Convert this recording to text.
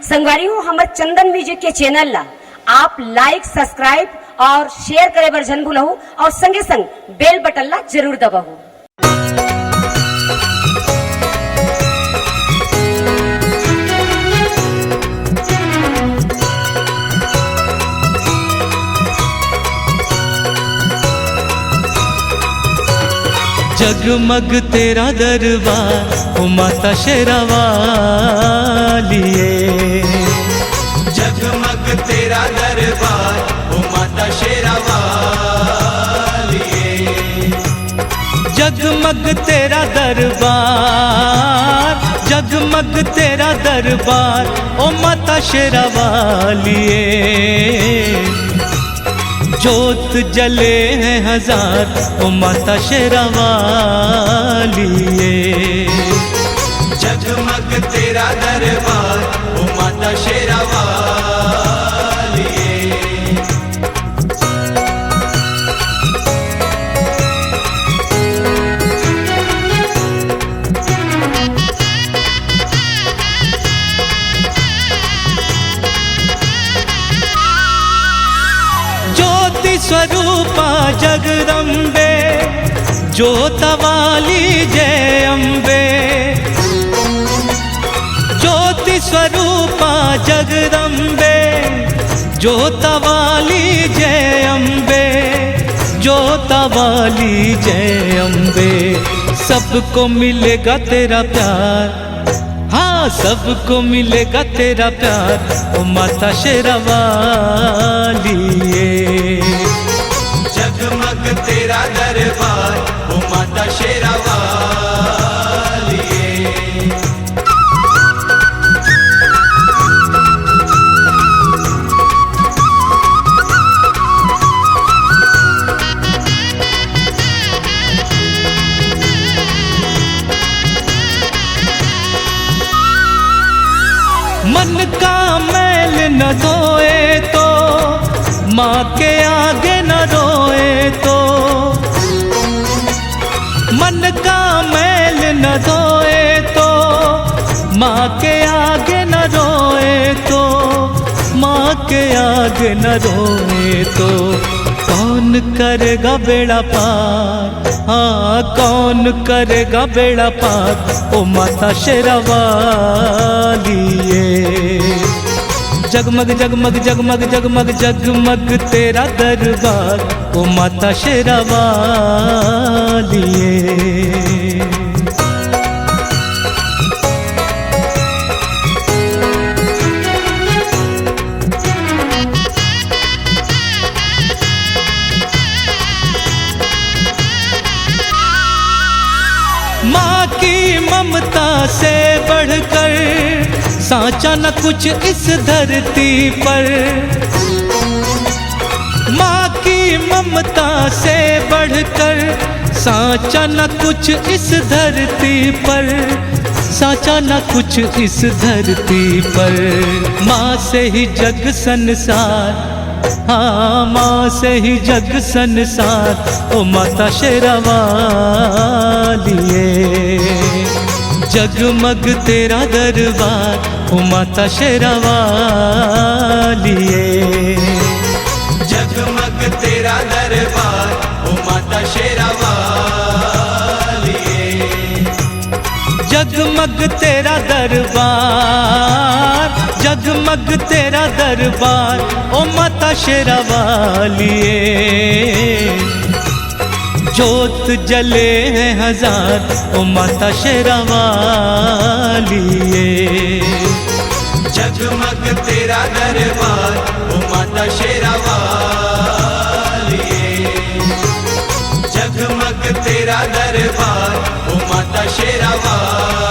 संगवारी हो हमर चंदन म्यूजिक के चैनल ला आप लाइक सब्सक्राइब और शेयर करे बर जन भूलहु और संगे संग बेल बटन ला जरूर दबाओ। जगमग तेरा दरबार ओ माता शेरावालिए, जगमग तेरा दरबार ओ माता शेरावालिए, जगमग तेरा दरबार, जगमग तेरा दरबार ओ माता शेरावालिए। जोत जले हैं हजार ओ माता शेरावालिए, जगमग तेरा दरबार ओ माता शेरावालिए। स्वरूपा जगदम्बे ज्योतवाली जय अम्बे, ज्योति स्वरूपा जगदम्बे ज्योतवाली जय अम्बे, ज्योतवाली जय अम्बे। सबको मिलेगा तेरा प्यार, हाँ सबको मिलेगा तेरा प्यार ओ माता शेरावालिए। जगमग तेरा दरबार ओ माता शेरावालिए। मन का मैल न धोए तो माँ के आगे न रोए तो, मन का मैल न धोए तो माँ के आगे न रोए तो, माँ के आगे न रोए तो। कौन करेगा बेड़ा पार, हाँ कौन करेगा बेड़ा पार ओ माता शेरावालिए। जगमग जगमग जगमग जगमग जगमग तेरा दरबार ओ माता शेरावालिए। माँ की ममता से बढ़कर सांचा न कुछ इस धरती पर, माँ की ममता से बढ़कर सांचा न कुछ इस धरती पर, सांचा न कुछ इस धरती पर। माँ से ही जग संसार, हाँ माँ से ही जग संसार ओ माता शेरावालिए। जगमग तेरा दरबार ओ माता शेरावालिए, जगमग तेरा दरबार ओ माता शेरावालिए। जगमग तेरा दरबार, जगमग तेरा दरबार ओ माता शेरावालिए। जोत जले हैं हजार ओ माता शेरावालिए, जगमग तेरा दरबार ओ माता शेरावालिए, जगमग तेरा दरबार ओ माता शेरावालिए।